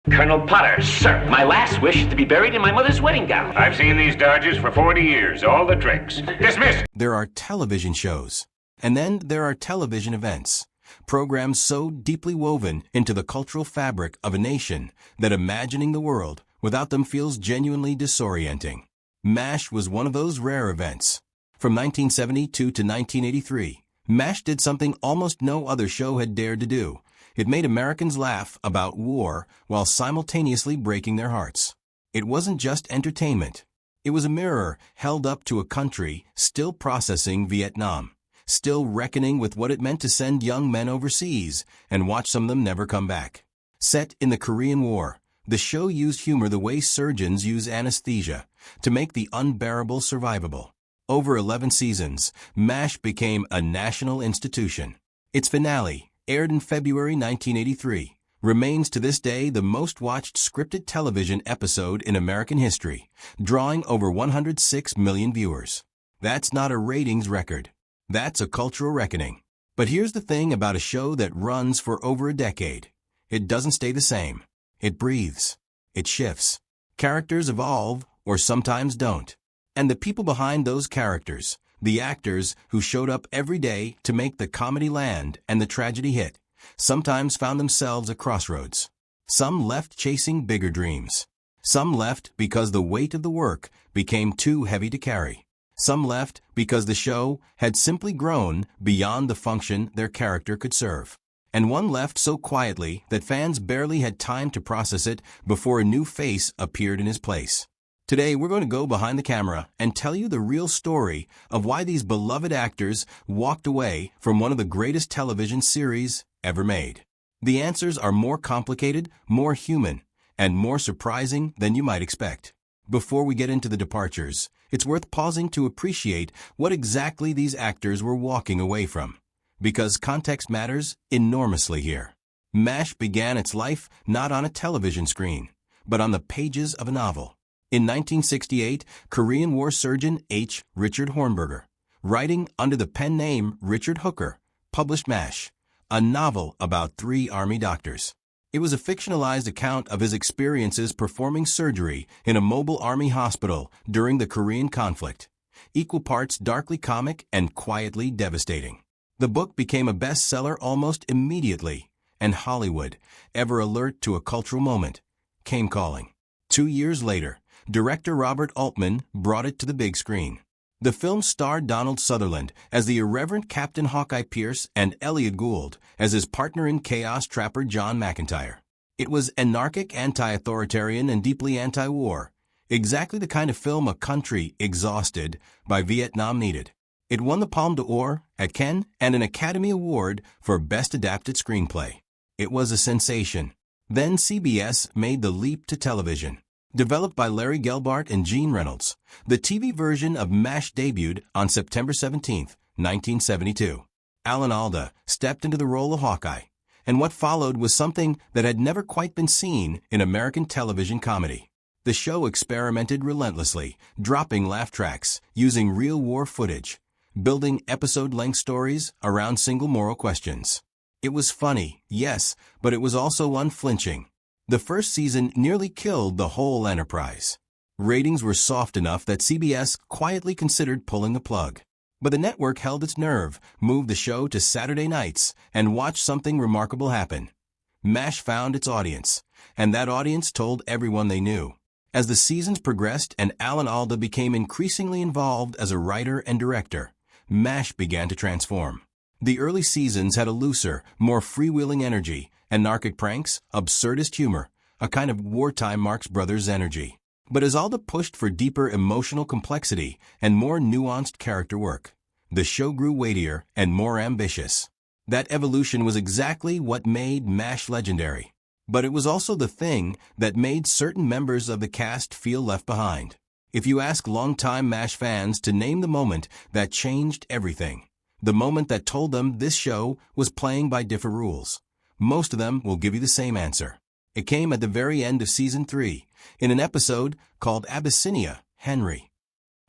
Colonel Potter, sir, my last wish is to be buried in my mother's wedding gown. I've seen these Dodgers for 40 years, all the tricks. Dismissed! There are television shows, and then there are television events. Programs so deeply woven into the cultural fabric of a nation that imagining the world without them feels genuinely disorienting. MASH was one of those rare events. From 1972 to 1983, MASH did something almost no other show had dared to do. It made Americans laugh about war while simultaneously breaking their hearts. It wasn't just entertainment. It was a mirror held up to a country still processing Vietnam, still reckoning with what it meant to send young men overseas and watch some of them never come back. Set in the Korean War, the show used humor the way surgeons use anesthesia to make the unbearable survivable. Over 11 seasons, MASH became a national institution. Its finale, aired in February 1983, remains to this day the most watched scripted television episode in American history, drawing over 106 million viewers. That's not a ratings record. That's a cultural reckoning. But here's the thing about a show that runs for over a decade. It doesn't stay the same. It breathes. It shifts. Characters evolve, or sometimes don't. And the people behind those characters, the actors who showed up every day to make the comedy land and the tragedy hit, sometimes found themselves at crossroads. Some left chasing bigger dreams. Some left because the weight of the work became too heavy to carry. Some left because the show had simply grown beyond the function their character could serve. And one left so quietly that fans barely had time to process it before a new face appeared in his place. Today, we're going to go behind the camera and tell you the real story of why these beloved actors walked away from one of the greatest television series ever made. The answers are more complicated, more human, and more surprising than you might expect. Before we get into the departures, it's worth pausing to appreciate what exactly these actors were walking away from, because context matters enormously here. MASH began its life not on a television screen, but on the pages of a novel. In 1968, Korean War surgeon H. Richard Hornberger, writing under the pen name Richard Hooker, published MASH, a novel about 3 Army doctors. It was a fictionalized account of his experiences performing surgery in a mobile Army hospital during the Korean conflict, equal parts darkly comic and quietly devastating. The book became a bestseller almost immediately, and Hollywood, ever alert to a cultural moment, came calling. 2 years later, director Robert Altman brought it to the big screen. The film starred Donald Sutherland as the irreverent Captain Hawkeye Pierce and Elliot Gould as his partner in chaos trapper John McIntyre. It was anarchic, anti-authoritarian, and deeply anti-war, exactly the kind of film a country exhausted by Vietnam needed. It won the Palme d'Or at Cannes and an Academy Award for Best Adapted Screenplay. It was a sensation. Then CBS made the leap to television. Developed by Larry Gelbart and Gene Reynolds, the TV version of MASH debuted on September 17, 1972. Alan Alda stepped into the role of Hawkeye, and what followed was something that had never quite been seen in American television comedy. The show experimented relentlessly, dropping laugh tracks, using real war footage, building episode-length stories around single moral questions. It was funny, yes, but it was also unflinching. The first season nearly killed the whole enterprise. Ratings were soft enough that CBS quietly considered pulling the plug. But the network held its nerve, moved the show to Saturday nights, and watched something remarkable happen. MASH found its audience, and that audience told everyone they knew. As the seasons progressed and Alan Alda became increasingly involved as a writer and director, MASH began to transform. The early seasons had a looser, more freewheeling energy, anarchic pranks, absurdist humor, a kind of wartime Marx Brothers energy. But as Alda pushed for deeper emotional complexity and more nuanced character work, the show grew weightier and more ambitious. That evolution was exactly what made MASH legendary. But it was also the thing that made certain members of the cast feel left behind. If you ask longtime MASH fans to name the moment that changed everything, the moment that told them this show was playing by different rules, most of them will give you the same answer. It came at the very end of Season 3, in an episode called Abyssinia, Henry.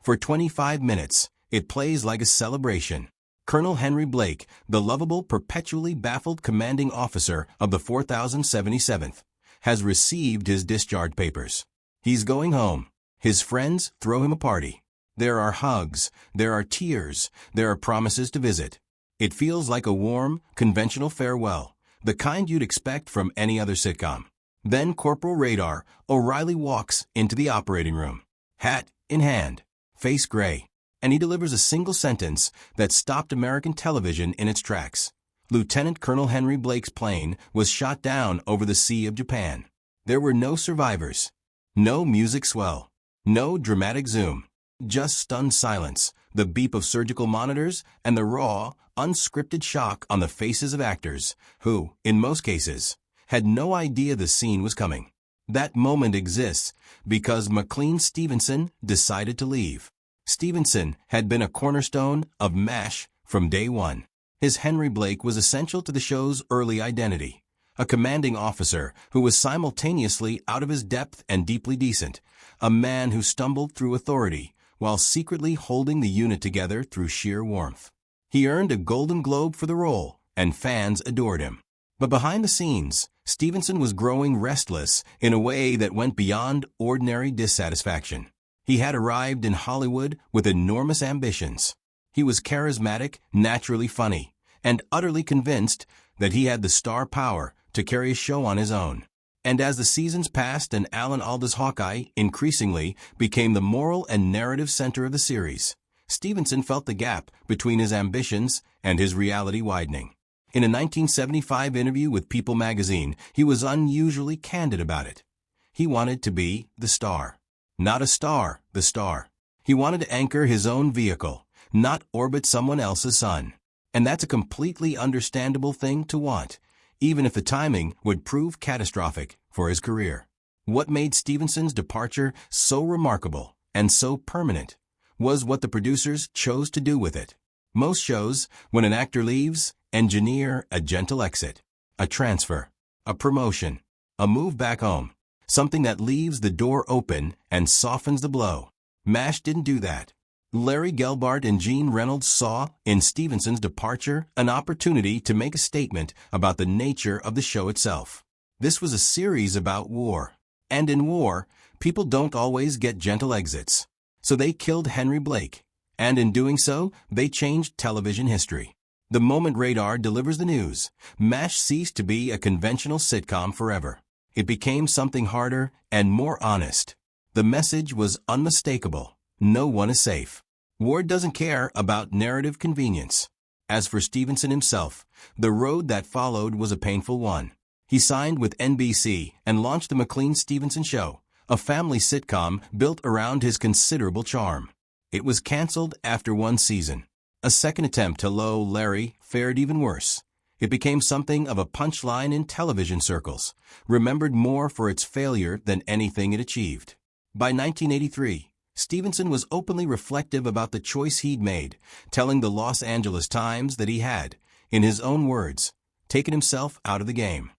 For 25 minutes, it plays like a celebration. Colonel Henry Blake, the lovable, perpetually baffled commanding officer of the 4077th, has received his discharge papers. He's going home. His friends throw him a party. There are hugs, there are tears, there are promises to visit. It feels like a warm, conventional farewell, the kind you'd expect from any other sitcom. Then Corporal Radar O'Reilly walks into the operating room, hat in hand, face gray, and he delivers a single sentence that stopped American television in its tracks. Lieutenant Colonel Henry Blake's plane was shot down over the Sea of Japan. There were no survivors, no music swell, no dramatic zoom, just stunned silence, the beep of surgical monitors, and the raw, unscripted shock on the faces of actors who, in most cases, had no idea the scene was coming. That moment exists because McLean Stevenson decided to leave. Stevenson had been a cornerstone of MASH from day one. His Henry Blake was essential to the show's early identity, a commanding officer who was simultaneously out of his depth and deeply decent, a man who stumbled through authority while secretly holding the unit together through sheer warmth. He earned a Golden Globe for the role, and fans adored him. But behind the scenes, Stevenson was growing restless in a way that went beyond ordinary dissatisfaction. He had arrived in Hollywood with enormous ambitions. He was charismatic, naturally funny, and utterly convinced that he had the star power to carry a show on his own. And as the seasons passed and Alan Alda's Hawkeye increasingly became the moral and narrative center of the series, Stevenson felt the gap between his ambitions and his reality widening. In a 1975 interview with People magazine, he was unusually candid about it. He wanted to be the star. Not a star, the star. He wanted to anchor his own vehicle, not orbit someone else's sun. And that's a completely understandable thing to want, even if the timing would prove catastrophic for his career. What made Stevenson's departure so remarkable and so permanent was what the producers chose to do with it. Most shows, when an actor leaves, engineer a gentle exit, a transfer, a promotion, a move back home, something that leaves the door open and softens the blow. MASH didn't do that. Larry Gelbart and Gene Reynolds saw in Stevenson's departure an opportunity to make a statement about the nature of the show itself. This was a series about war. And in war, people don't always get gentle exits. So they killed Henry Blake. And in doing so, they changed television history. The moment Radar delivers the news, MASH ceased to be a conventional sitcom forever. It became something harder and more honest. The message was unmistakable. No one is safe. War doesn't care about narrative convenience. As for Stevenson himself, the road that followed was a painful one. He signed with NBC and launched the McLean Stevenson Show, a family sitcom built around his considerable charm. It was canceled after one season. A second attempt to lull Larry fared even worse. It became something of a punchline in television circles, remembered more for its failure than anything it achieved. By 1983, Stevenson was openly reflective about the choice he'd made, telling the Los Angeles Times that he had, in his own words, taken himself out of the game.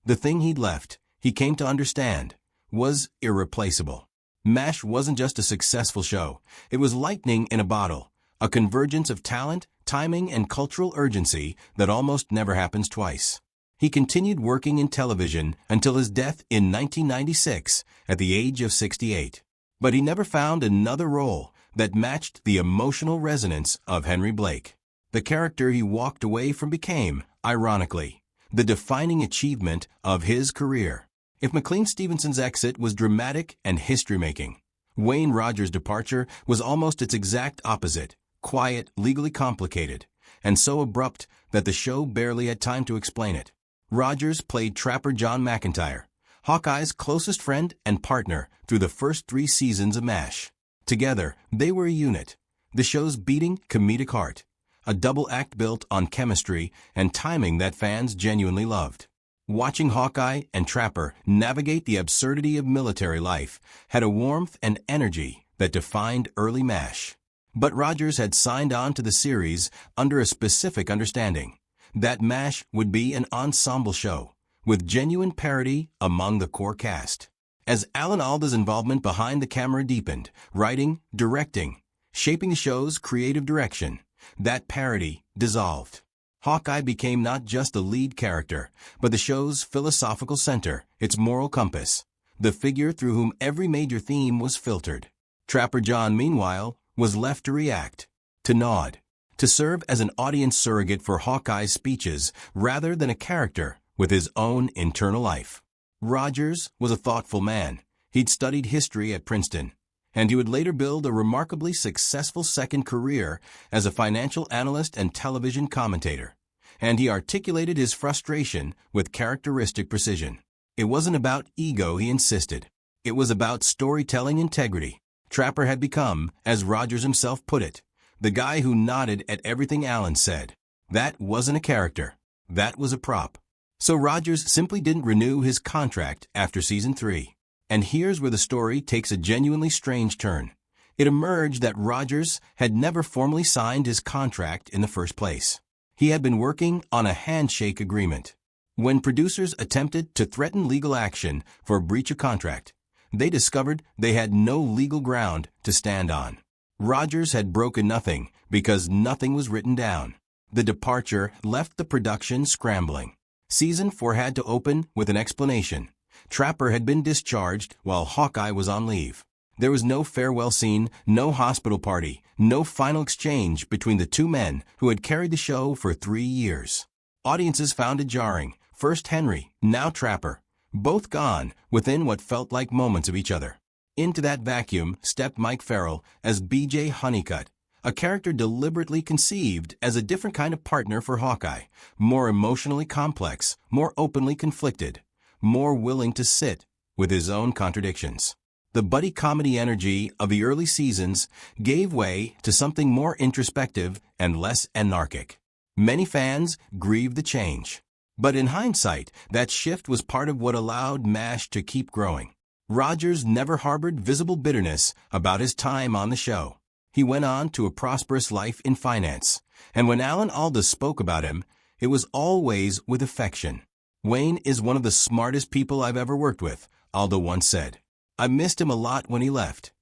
The thing he'd left, he came to understand, was irreplaceable. MASH wasn't just a successful show. It was lightning in a bottle, a convergence of talent, timing, and cultural urgency that almost never happens twice. He continued working in television until his death in 1996 at the age of 68. But he never found another role that matched the emotional resonance of Henry Blake. The character he walked away from became, ironically, the defining achievement of his career. If McLean Stevenson's exit was dramatic and history-making, Wayne Rogers' departure was almost its exact opposite, quiet, legally complicated, and so abrupt that the show barely had time to explain it. Rogers played Trapper John McIntyre, Hawkeye's closest friend and partner through the first 3 seasons of MASH. Together, they were a unit, the show's beating comedic heart, a double act built on chemistry and timing that fans genuinely loved. Watching Hawkeye and Trapper navigate the absurdity of military life had a warmth and energy that defined early MASH. But Rogers had signed on to the series under a specific understanding, that MASH would be an ensemble show, with genuine parity among the core cast. As Alan Alda's involvement behind the camera deepened, writing, directing, shaping the show's creative direction, that parity dissolved. Hawkeye became not just the lead character, but the show's philosophical center, its moral compass, the figure through whom every major theme was filtered. Trapper John, meanwhile, was left to react, to nod, to serve as an audience surrogate for Hawkeye's speeches rather than a character with his own internal life. Rogers was a thoughtful man. He'd studied history at Princeton, and he would later build a remarkably successful second career as a financial analyst and television commentator. And he articulated his frustration with characteristic precision. It wasn't about ego, he insisted. It was about storytelling integrity. Trapper had become, as Rogers himself put it, the guy who nodded at everything Allen said. That wasn't a character. That was a prop. So Rogers simply didn't renew his contract after season 3. And here's where the story takes a genuinely strange turn. It emerged that Rogers had never formally signed his contract in the first place. He had been working on a handshake agreement. When producers attempted to threaten legal action for breach of contract, they discovered they had no legal ground to stand on. Rogers had broken nothing because nothing was written down. The departure left the production scrambling. Season 4 had to open with an explanation. Trapper had been discharged while Hawkeye was on leave. There was no farewell scene, no hospital party, no final exchange between the two men who had carried the show for 3 years. Audiences found it jarring. First Henry, now Trapper, both gone within what felt like moments of each other. Into that vacuum stepped Mike Farrell as B.J. Honeycutt, a character deliberately conceived as a different kind of partner for Hawkeye, more emotionally complex, more openly conflicted, more willing to sit with his own contradictions. The buddy comedy energy of the early seasons gave way to something more introspective and less anarchic. Many fans grieved the change. But in hindsight, that shift was part of what allowed MASH to keep growing. Rogers never harbored visible bitterness about his time on the show. He went on to a prosperous life in finance, and when Alan Alda spoke about him, it was always with affection. "Wayne is one of the smartest people I've ever worked with," Alda once said. "I missed him a lot when he left."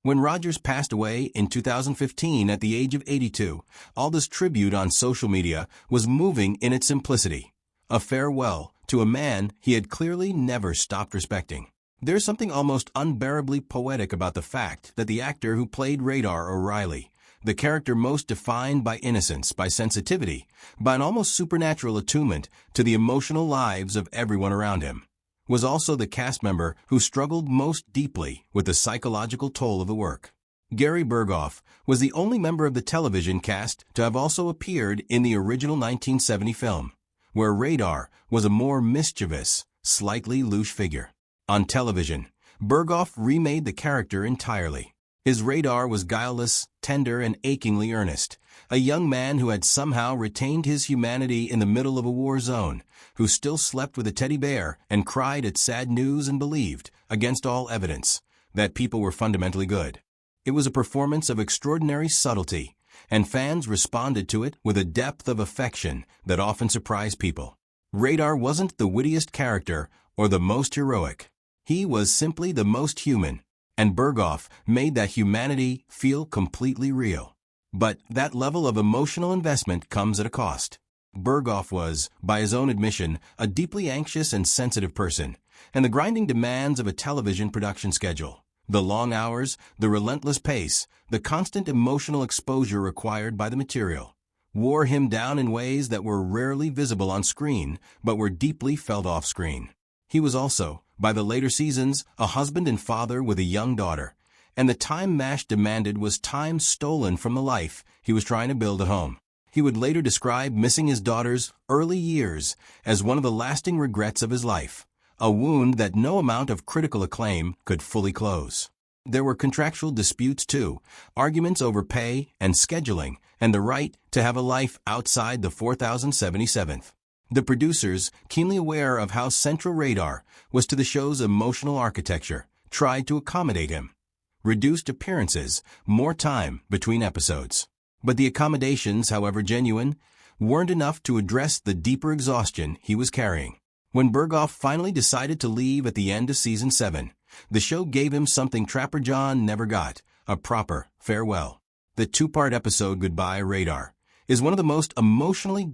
When Rogers passed away in 2015 at the age of 82, Alda's tribute on social media was moving in its simplicity. A farewell to a man he had clearly never stopped respecting. There's something almost unbearably poetic about the fact that the actor who played Radar O'Reilly, the character most defined by innocence, by sensitivity, by an almost supernatural attunement to the emotional lives of everyone around him, was also the cast member who struggled most deeply with the psychological toll of the work. Gary Berghoff was the only member of the television cast to have also appeared in the original 1970 film, where Radar was a more mischievous, slightly louche figure. On television, Berghoff remade the character entirely. His Radar was guileless, tender, and achingly earnest, a young man who had somehow retained his humanity in the middle of a war zone, who still slept with a teddy bear and cried at sad news and believed, against all evidence, that people were fundamentally good. It was a performance of extraordinary subtlety, and fans responded to it with a depth of affection that often surprised people. Radar wasn't the wittiest character or the most heroic. He was simply the most human, and Berghoff made that humanity feel completely real. But that level of emotional investment comes at a cost. Berghoff was, by his own admission, a deeply anxious and sensitive person, and the grinding demands of a television production schedule, the long hours, the relentless pace, the constant emotional exposure required by the material, wore him down in ways that were rarely visible on screen, but were deeply felt off screen. He was also, by the later seasons, a husband and father with a young daughter, and the time MASH demanded was time stolen from the life he was trying to build at home. He would later describe missing his daughter's early years as one of the lasting regrets of his life, a wound that no amount of critical acclaim could fully close. There were contractual disputes too, arguments over pay and scheduling, and the right to have a life outside the 4077th. The producers, keenly aware of how central Radar was to the show's emotional architecture, tried to accommodate him. Reduced appearances, more time between episodes. But the accommodations, however genuine, weren't enough to address the deeper exhaustion he was carrying. When Berghoff finally decided to leave at the end of season 7, the show gave him something Trapper John never got, a proper farewell. The 2-part episode Goodbye Radar is one of the most emotionally